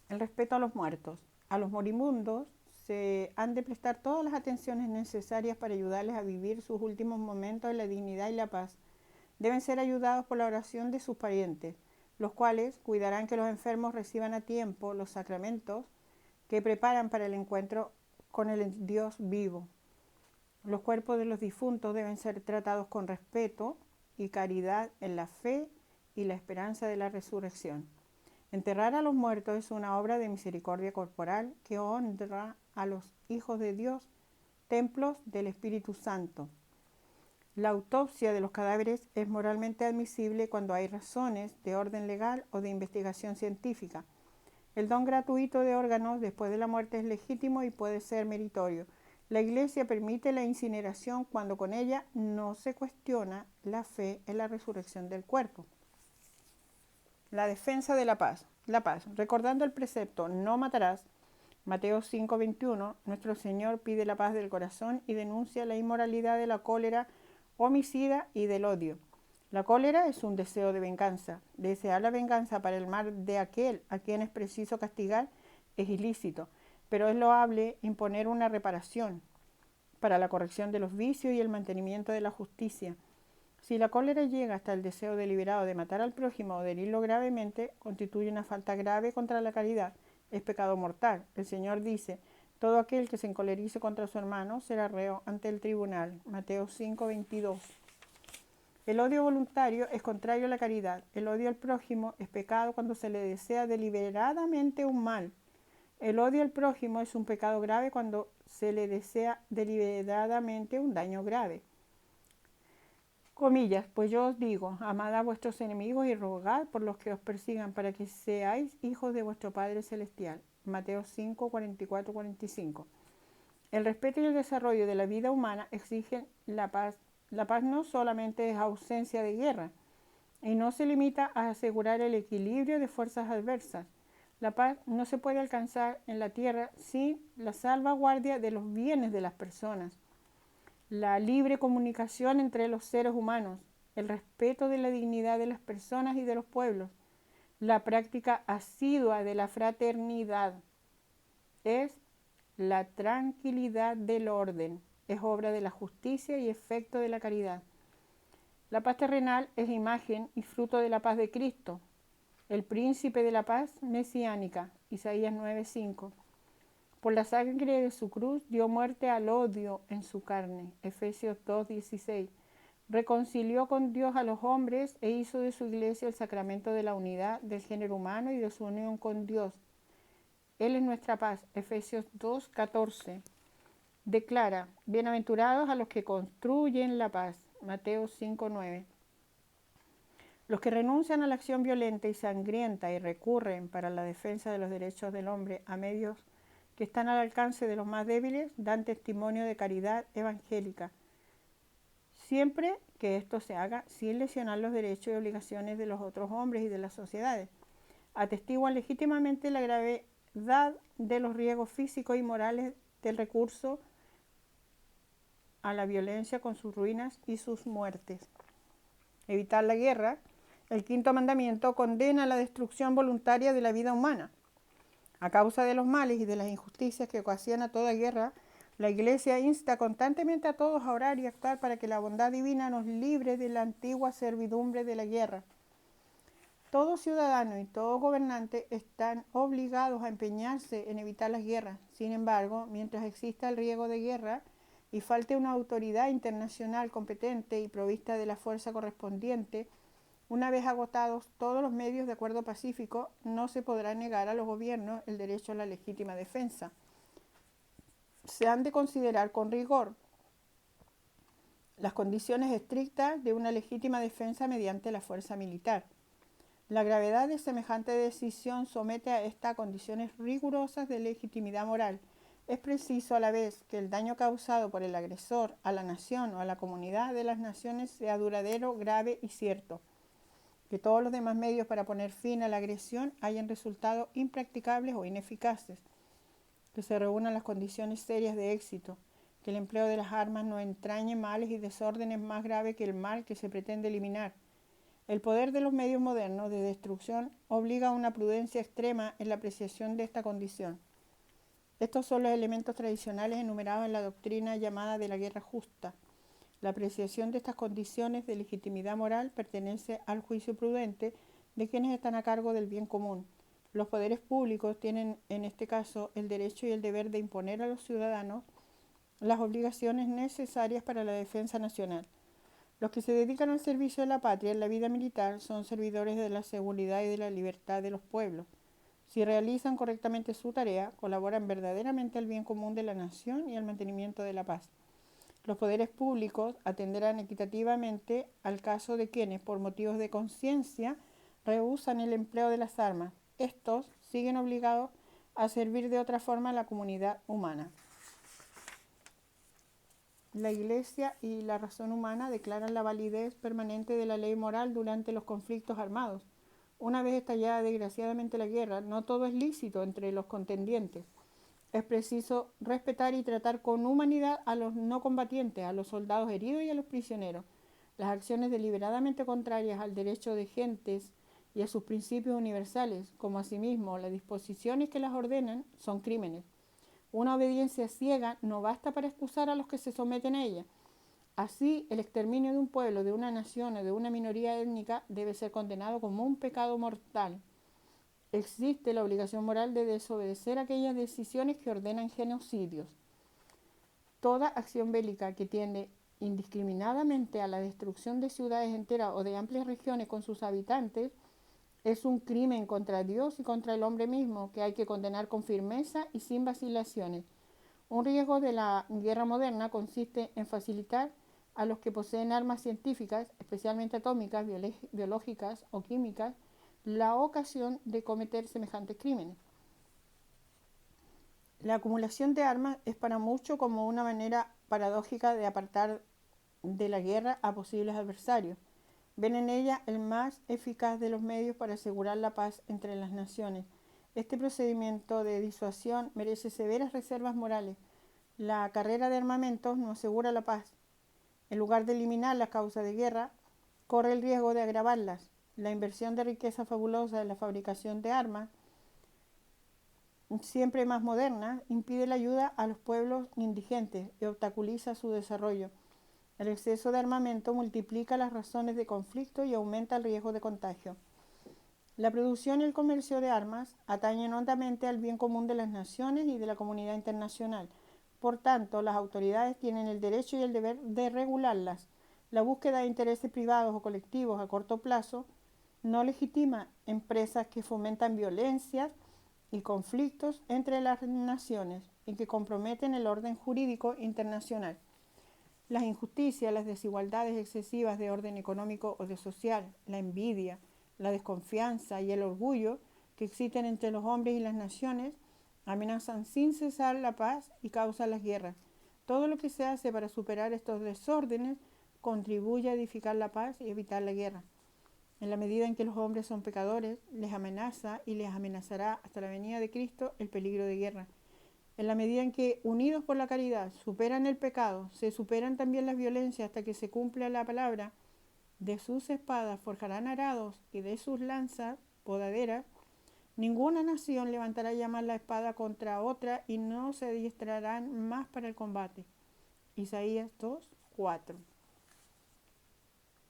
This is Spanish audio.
El respeto a los muertos. A los moribundos se han de prestar todas las atenciones necesarias para ayudarles a vivir sus últimos momentos en la dignidad y la paz. Deben ser ayudados por la oración de sus parientes, los cuales cuidarán que los enfermos reciban a tiempo los sacramentos que preparan para el encuentro con el Dios vivo. Los cuerpos de los difuntos deben ser tratados con respeto y caridad en la fe y la esperanza de la resurrección. Enterrar a los muertos es una obra de misericordia corporal que honra a los hijos de Dios, templos del Espíritu Santo. La autopsia de los cadáveres es moralmente admisible cuando hay razones de orden legal o de investigación científica. El don gratuito de órganos después de la muerte es legítimo y puede ser meritorio. La Iglesia permite la incineración cuando con ella no se cuestiona la fe en la resurrección del cuerpo. La defensa de la paz. La paz. Recordando el precepto no matarás, Mateo 5:21, nuestro Señor pide la paz del corazón y denuncia la inmoralidad de la cólera homicida y del odio. La cólera es un deseo de venganza. Desear la venganza para el mal de aquel a quien es preciso castigar es ilícito, pero es loable imponer una reparación para la corrección de los vicios y el mantenimiento de la justicia. Si la cólera llega hasta el deseo deliberado de matar al prójimo o de herirlo gravemente, constituye una falta grave contra la caridad, es pecado mortal. El Señor dice, todo aquel que se encolerice contra su hermano será reo ante el tribunal. Mateo 5:22. El odio voluntario es contrario a la caridad. El odio al prójimo es pecado cuando se le desea deliberadamente un mal. El odio al prójimo es un pecado grave cuando se le desea deliberadamente un daño grave. Comillas, pues yo os digo, amad a vuestros enemigos y rogad por los que os persigan para que seáis hijos de vuestro Padre Celestial. Mateo 5, 44, 45. El respeto y el desarrollo de la vida humana exigen la paz. La paz no solamente es ausencia de guerra y no se limita a asegurar el equilibrio de fuerzas adversas. La paz no se puede alcanzar en la tierra sin la salvaguardia de los bienes de las personas, la libre comunicación entre los seres humanos, el respeto de la dignidad de las personas y de los pueblos, la práctica asidua de la fraternidad. Es la tranquilidad del orden, es obra de la justicia y efecto de la caridad. La paz terrenal es imagen y fruto de la paz de Cristo, el príncipe de la paz mesiánica, Isaías 9:5. Por la sangre de su cruz dio muerte al odio en su carne, Efesios 2:16. Reconcilió con Dios a los hombres e hizo de su iglesia el sacramento de la unidad del género humano y de su unión con Dios. Él es nuestra paz, Efesios 2:14. Declara, bienaventurados a los que construyen la paz, Mateo 5:9. Los que renuncian a la acción violenta y sangrienta y recurren para la defensa de los derechos del hombre a medios que están al alcance de los más débiles dan testimonio de caridad evangélica, siempre que esto se haga sin lesionar los derechos y obligaciones de los otros hombres y de las sociedades. Atestiguan legítimamente la gravedad de los riesgos físicos y morales del recurso a la violencia con sus ruinas y sus muertes. Evitar la guerra. El quinto mandamiento condena la destrucción voluntaria de la vida humana. A causa de los males y de las injusticias que ocasiona toda guerra, la Iglesia insta constantemente a todos a orar y actuar para que la bondad divina nos libre de la antigua servidumbre de la guerra. Todo ciudadano y todo gobernante están obligados a empeñarse en evitar las guerras. Sin embargo, mientras exista el riesgo de guerra y falte una autoridad internacional competente y provista de la fuerza correspondiente, una vez agotados todos los medios de acuerdo pacífico, no se podrá negar a los gobiernos el derecho a la legítima defensa. Se han de considerar con rigor las condiciones estrictas de una legítima defensa mediante la fuerza militar. La gravedad de semejante decisión somete a esta a condiciones rigurosas de legitimidad moral. Es preciso a la vez que el daño causado por el agresor a la nación o a la comunidad de las naciones sea duradero, grave y cierto. Que todos los demás medios para poner fin a la agresión hayan resultado impracticables o ineficaces, que se reúnan las condiciones serias de éxito, que el empleo de las armas no entrañe males y desórdenes más graves que el mal que se pretende eliminar, El poder de los medios modernos de destrucción obliga a una prudencia extrema en la apreciación de esta condición. Estos son los elementos tradicionales enumerados en la doctrina llamada de la guerra justa. La apreciación de estas condiciones de legitimidad moral pertenece al juicio prudente de quienes están a cargo del bien común. Los poderes públicos tienen en este caso el derecho y el deber de imponer a los ciudadanos las obligaciones necesarias para la defensa nacional. Los que se dedican al servicio de la patria en la vida militar son servidores de la seguridad y de la libertad de los pueblos. Si realizan correctamente su tarea, colaboran verdaderamente al bien común de la nación y al mantenimiento de la paz. Los poderes públicos atenderán equitativamente al caso de quienes, por motivos de conciencia, rehúsan el empleo de las armas. Estos siguen obligados a servir de otra forma a la comunidad humana. La Iglesia y la razón humana declaran la validez permanente de la ley moral durante los conflictos armados. Una vez estallada desgraciadamente la guerra, no todo es lícito entre los contendientes. Es preciso respetar y tratar con humanidad a los no combatientes, a los soldados heridos y a los prisioneros. Las acciones deliberadamente contrarias al derecho de gentes y a sus principios universales, como asimismo las disposiciones que las ordenan, son crímenes. Una obediencia ciega no basta para excusar a los que se someten a ella. Así, el exterminio de un pueblo, de una nación o de una minoría étnica debe ser condenado como un pecado mortal. Existe la obligación moral de desobedecer aquellas decisiones que ordenan genocidios. Toda acción bélica que tiende indiscriminadamente a la destrucción de ciudades enteras o de amplias regiones con sus habitantes es un crimen contra Dios y contra el hombre mismo que hay que condenar con firmeza y sin vacilaciones. Un riesgo de la guerra moderna consiste en facilitar a los que poseen armas científicas, especialmente atómicas, biológicas o químicas, la ocasión de cometer semejantes crímenes. La acumulación de armas es para muchos como una manera paradójica de apartar de la guerra a posibles adversarios. Ven en ella el más eficaz de los medios para asegurar la paz entre las naciones. Este procedimiento de disuasión merece severas reservas morales. La carrera de armamentos no asegura la paz. En lugar de eliminar las causas de guerra, corre el riesgo de agravarlas. La inversión de riqueza fabulosa en la fabricación de armas, siempre más moderna, impide la ayuda a los pueblos indigentes y obstaculiza su desarrollo. El exceso de armamento multiplica las razones de conflicto y aumenta el riesgo de contagio. La producción y el comercio de armas atañen hondamente al bien común de las naciones y de la comunidad internacional. Por tanto, las autoridades tienen el derecho y el deber de regularlas. La búsqueda de intereses privados o colectivos a corto plazo no legitima empresas que fomentan violencias y conflictos entre las naciones y que comprometen el orden jurídico internacional. Las injusticias, las desigualdades excesivas de orden económico o de social, la envidia, la desconfianza y el orgullo que existen entre los hombres y las naciones amenazan sin cesar la paz y causan las guerras. Todo lo que se hace para superar estos desórdenes contribuye a edificar la paz y evitar la guerra. En la medida en que los hombres son pecadores, les amenaza y les amenazará hasta la venida de Cristo el peligro de guerra. En la medida en que, unidos por la caridad, superan el pecado, se superan también las violencias hasta que se cumpla la palabra: de sus espadas forjarán arados y de sus lanzas podaderas. Ninguna nación levantará jamás la espada contra otra y no se adiestrarán más para el combate. Isaías 2:4.